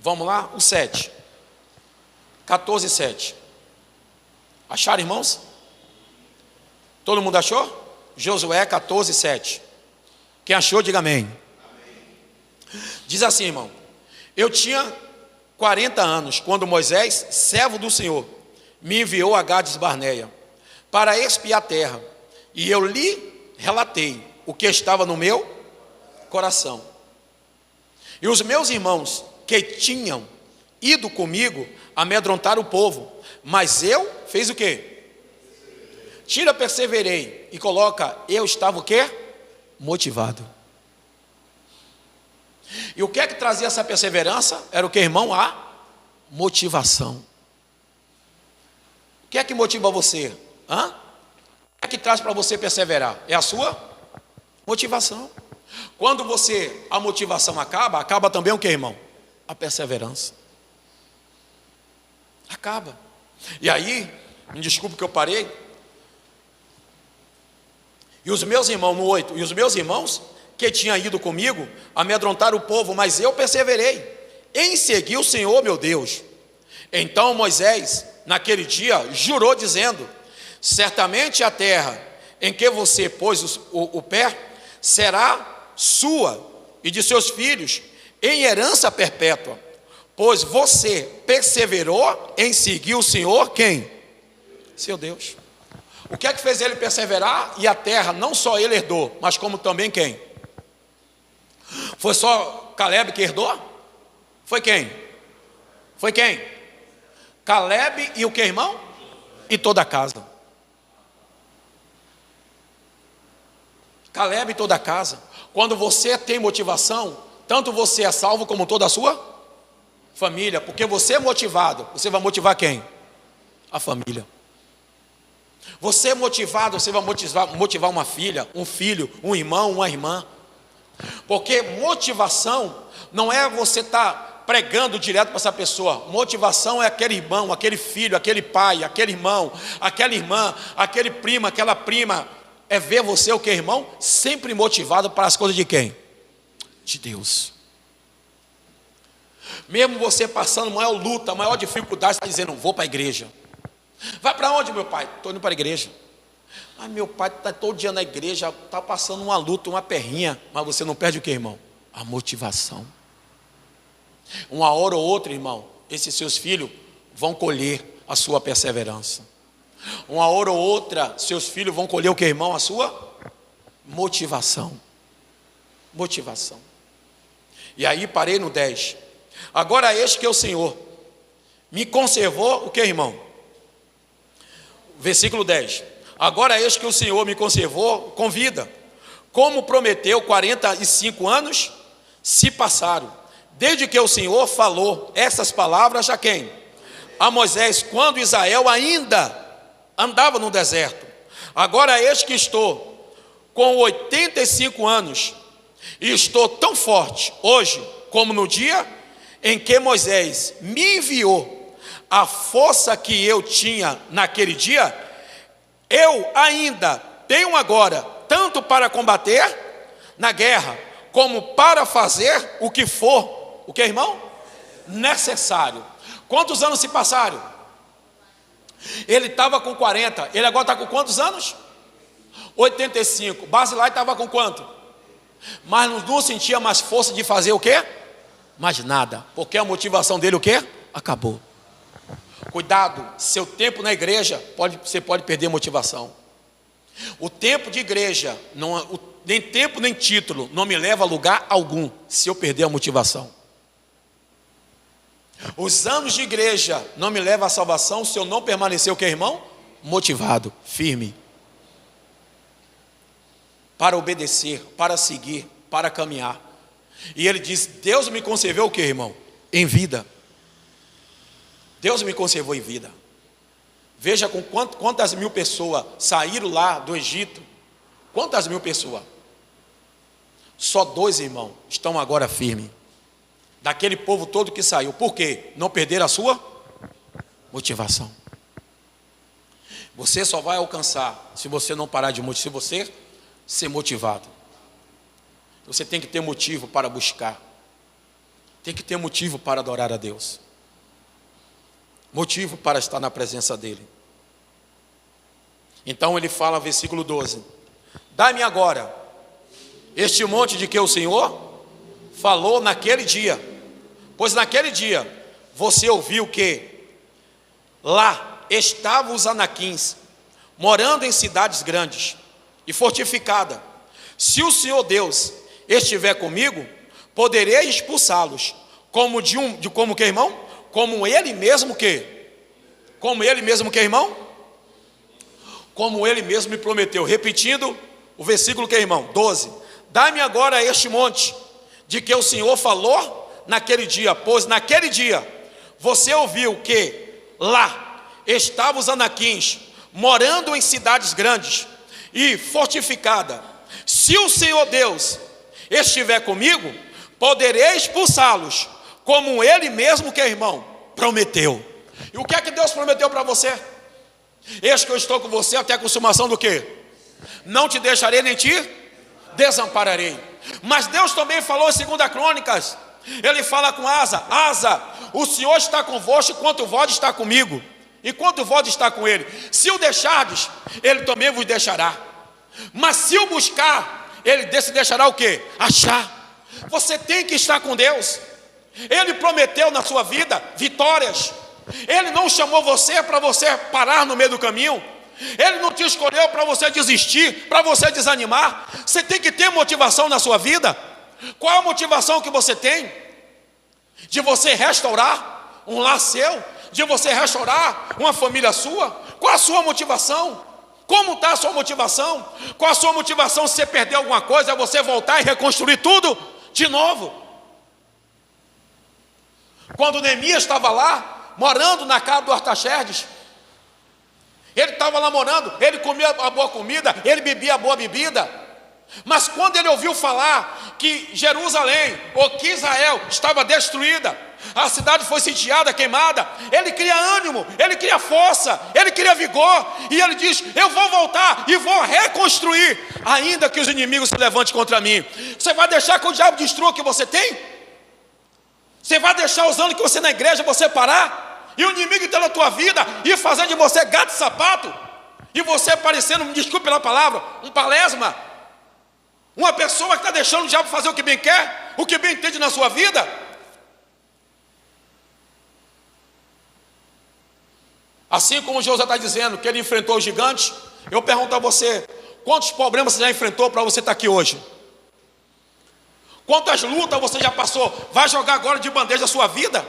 Vamos lá, o 7. 14:7. Acharam, irmãos? Todo mundo achou? Josué 14:7. Quem achou, diga amém. Amém. Diz assim, irmão: eu tinha 40 anos quando Moisés, servo do Senhor, me enviou a Gades Barneia para espiar a terra, e eu lhe relatei o que estava no meu coração. E os meus irmãos que tinham ido comigo amedrontar o povo, mas eu fiz o quê? Tira perseverei e coloca eu estava o quê? Motivado. E o que é que trazia essa perseverança? Era o que, irmão? A motivação. O que é que motiva você? O que é que traz para você perseverar? É a sua motivação. Quando a motivação acaba também o que, irmão? A perseverança. Acaba. E aí, me desculpe que eu parei. E os meus irmãos, no 8, e os meus irmãos que tinham ido comigo amedrontaram o povo, mas eu perseverei em seguir o Senhor meu Deus. Então Moisés, naquele dia, jurou dizendo: certamente a terra em que você pôs o pé será sua e de seus filhos em herança perpétua, pois você perseverou em seguir o Senhor, quem? Seu Deus. O que é que fez ele perseverar? E a terra não só ele herdou, mas como também quem? Foi só Caleb que herdou? Foi quem? Foi quem? Caleb e o que, irmão? E toda a casa. Caleb e toda a casa. Quando você tem motivação, tanto você é salvo como toda a sua família. Porque você é motivado, você vai motivar quem? A família. Você é motivado, você vai motivar uma filha, um filho, um irmão, uma irmã. Porque motivação não é você estar pregando direto para essa pessoa. Motivação é aquele irmão, aquele filho, aquele pai, aquele irmão, aquela irmã, aquele primo, aquela prima. É ver você, o que, irmão? Sempre motivado para as coisas de quem? De Deus. Mesmo você passando maior luta, maior dificuldade, você está dizendo: vou para a igreja. Vai para onde, meu pai? Estou indo para a igreja. Mas meu pai está todo dia na igreja, está passando uma luta, uma perrinha. Mas você não perde o que, irmão? A motivação. Uma hora ou outra, irmão, esses seus filhos vão colher a sua perseverança. Uma hora ou outra, seus filhos vão colher o que, irmão? A sua motivação. Motivação. E aí parei no 10. Agora eis que o Senhor me conservou o que, irmão? Versículo 10. Agora eis que o Senhor me conservou com vida, como prometeu. 45 anos se passaram, desde que o Senhor falou essas palavras a quem? A Moisés, quando Israel ainda andava no deserto. Agora eis que estou com 85 anos, e estou tão forte hoje, como no dia em que Moisés me enviou. A força que eu tinha naquele dia, eu ainda tenho agora, tanto para combater na guerra, como para fazer o que for, o que, irmão? Necessário. Quantos anos se passaram? Ele estava com 40, ele agora está com quantos anos? 85. Basilai estava com quanto? Mas não sentia mais força de fazer o quê? Mais nada, porque a motivação dele o quê? Acabou. Cuidado, seu tempo na igreja, você pode perder a motivação. O tempo de igreja, nem tempo nem título, não me leva a lugar algum, se eu perder a motivação. Os anos de igreja não me levam à salvação, se eu não permanecer o que, irmão? Motivado, firme. Para obedecer, para seguir, para caminhar. E ele diz: Deus me conservou o que, irmão? Em vida. Deus me conservou em vida. Veja com quantas mil pessoas saíram lá do Egito. Quantas mil pessoas? Só 2, irmão, estão agora firmes. Daquele povo todo que saiu. Por quê? Não perderam a sua motivação. Você só vai alcançar se você não parar de motivar, se você ser motivado. Você tem que ter motivo para buscar. Tem que ter motivo para adorar a Deus. Motivo para estar na presença dele. Então ele fala, versículo 12: dai-me agora este monte de que o Senhor falou naquele dia, pois naquele dia você ouviu que lá estavam os anaquins, morando em cidades grandes e fortificadas. Se o Senhor Deus estiver comigo, poderei expulsá-los, como como que, irmão? Como ele mesmo que? Como ele mesmo que, irmão? Como ele mesmo me prometeu. Repetindo o versículo que, irmão? 12. Dai-me agora este monte de que o Senhor falou naquele dia, pois naquele dia você ouviu que lá estavam os anaquins, morando em cidades grandes e fortificadas. Se o Senhor Deus estiver comigo, poderei expulsá-los, como ele mesmo que, irmão, prometeu. E o que é que Deus prometeu para você? Eis que eu estou com você até a consumação do quê? Não te deixarei nem te desampararei. Mas Deus também falou em 2 Crônicas. Ele fala com Asa: Asa, o Senhor está convosco enquanto vós está comigo, enquanto vós está com ele. Se o deixardes, ele também vos deixará. Mas se o buscar, ele se deixará o quê? Achar. Você tem que estar com Deus. Ele prometeu na sua vida vitórias. Ele não chamou você para você parar no meio do caminho. Ele não te escolheu para você desistir, para você desanimar. Você tem que ter motivação na sua vida. Qual a motivação que você tem? De você restaurar um lar seu, de você restaurar uma família sua. Qual a sua motivação? Como está a sua motivação? Qual a sua motivação se você perder alguma coisa? É você voltar e reconstruir tudo de novo. Quando Neemias estava lá, morando na casa do Artaxerxes, ele estava lá morando, ele comia a boa comida, ele bebia a boa bebida. Mas quando ele ouviu falar que Jerusalém, ou que Israel, estava destruída, a cidade foi sitiada, queimada, ele cria ânimo, ele cria força, ele cria vigor, e ele diz: eu vou voltar e vou reconstruir, ainda que os inimigos se levantem contra mim. Você vai deixar que o diabo destrua o que você tem? Você vai deixar os anos que você na igreja você parar? E o inimigo está na tua vida e fazendo de você gato e sapato, e você parecendo, me desculpe pela palavra, um palesma, uma pessoa que está deixando o diabo fazer o que bem quer, o que bem entende na sua vida? Assim como José está dizendo que ele enfrentou o gigante, eu pergunto a você: quantos problemas você já enfrentou para você estar aqui hoje? Quantas lutas você já passou? Vai jogar agora de bandeja a sua vida?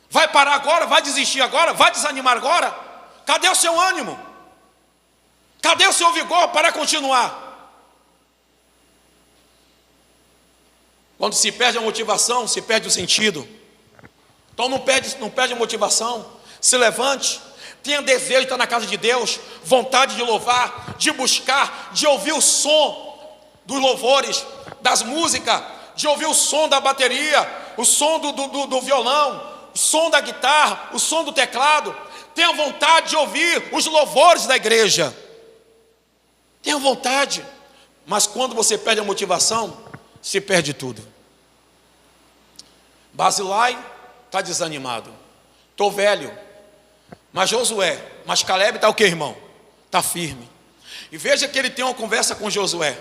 Vai parar agora? Vai desistir agora? Vai desanimar agora? Cadê o seu ânimo? Cadê o seu vigor para continuar? Quando se perde a motivação, se perde o sentido. Então não perde a motivação. Se levante, tenha desejo de estar na casa de Deus, vontade de louvar, de buscar, de ouvir o som dos louvores, das músicas, de ouvir o som da bateria, o som do violão, o som da guitarra, o som do teclado. Tenha vontade de ouvir os louvores da igreja. Tenha vontade. Mas quando você perde a motivação, se perde tudo. Barzilai está desanimado. Estou velho. Mas Josué, mas Caleb está o que, irmão? Está firme. E veja que ele tem uma conversa com Josué.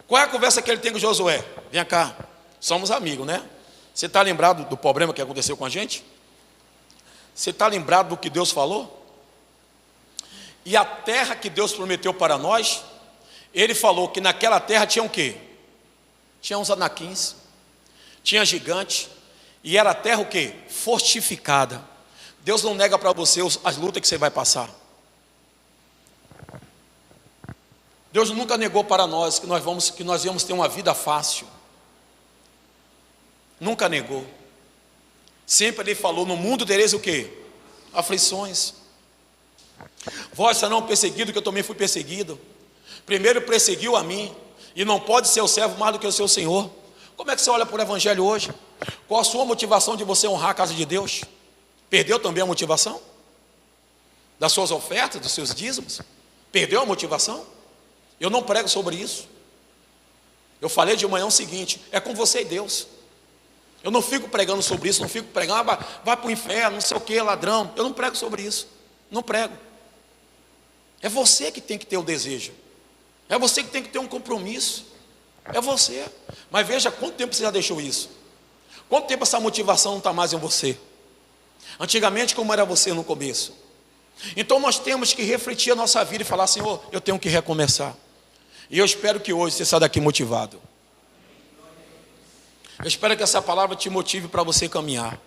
Qual é a conversa que ele tem com Josué? Vem cá, somos amigos, né? Você está lembrado do problema que aconteceu com a gente? Você está lembrado do que Deus falou? E a terra que Deus prometeu para nós, Ele falou que naquela terra tinha o quê? Tinha uns anaquins, tinha gigantes, e era a terra o quê? Fortificada. Deus não nega para você as lutas que você vai passar. Deus nunca negou para nós que nós íamos ter uma vida fácil. Nunca negou. Sempre Ele falou: no mundo tereis o quê? Aflições. Vós serão perseguidos, que eu também fui perseguido. Primeiro perseguiu a mim, e não pode ser o servo mais do que o seu Senhor. Como é que você olha para o Evangelho hoje? Qual a sua motivação de você honrar a casa de Deus? Perdeu também a motivação? Das suas ofertas, dos seus dízimos? Perdeu a motivação? Eu não prego sobre isso. Eu falei de manhã o seguinte: é com você e Deus. Eu não fico pregando sobre isso, não fico pregando, vai para o inferno, não sei o que, ladrão. Eu não prego sobre isso, não prego. É você que tem que ter o desejo. É você que tem que ter um compromisso. É você. Mas veja quanto tempo você já deixou isso. Quanto tempo essa motivação não está mais em você. Antigamente, como era você no começo. Então nós temos que refletir a nossa vida e falar: Senhor, eu tenho que recomeçar. E eu espero que hoje você saia daqui motivado. Eu espero que essa palavra te motive para você caminhar,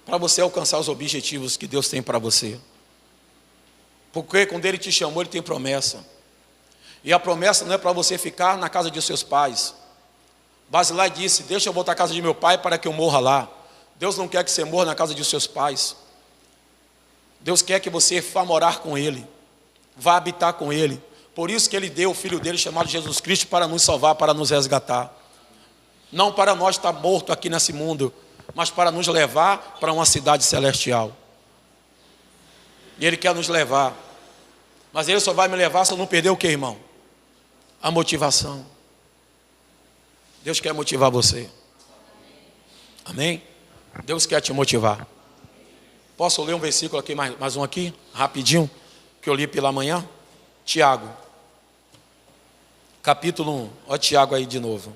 para você alcançar os objetivos que Deus tem para você. Porque quando Ele te chamou, Ele tem promessa. E a promessa não é para você ficar na casa de seus pais. Barzilai disse: deixa eu voltar à casa de meu pai para que eu morra lá. Deus não quer que você morra na casa de seus pais. Deus quer que você vá morar com Ele, vá habitar com Ele. Por isso que Ele deu o Filho dele chamado Jesus Cristo para nos salvar, para nos resgatar. Não para nós estar morto aqui nesse mundo, mas para nos levar para uma cidade celestial. E Ele quer nos levar. Mas Ele só vai me levar se eu não perder o que, irmão? A motivação. Deus quer motivar você. Amém? Deus quer te motivar. Posso ler um versículo aqui, mais um aqui, rapidinho, que eu li pela manhã? Tiago, capítulo 1. Olha Tiago aí de novo.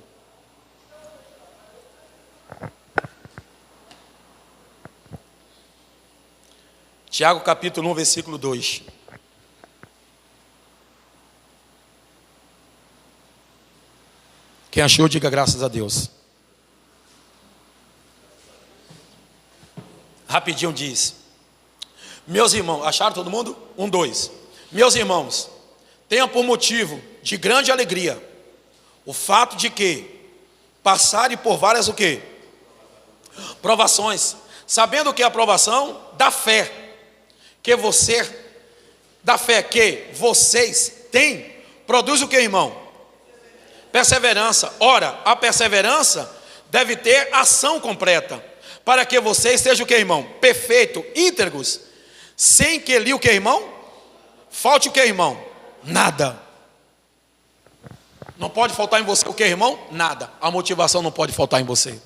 Tiago, capítulo 1, versículo 2. Quem achou, diga graças a Deus. Rapidinho diz: meus irmãos, acharam todo mundo? 1, 2. Meus irmãos, tenham por motivo de grande alegria o fato de que passarem por várias o quê? Provações, sabendo que a provação da fé que vocês têm, produz o que, irmão? Perseverança. Ora, a perseverança deve ter ação completa, para que vocês sejam o que, irmão? Perfeito, íntegros, sem que lhe o que, irmão? Falte o que, irmão? Nada. Não pode faltar em você o que, irmão? Nada. A motivação não pode faltar em você.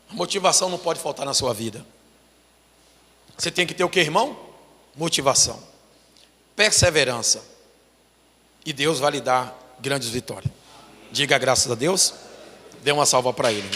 A motivação não pode faltar na sua vida. Você tem que ter o que, irmão? Motivação, perseverança, e Deus vai lhe dar grandes vitórias. Diga graças a Deus. Dê uma salva para Ele.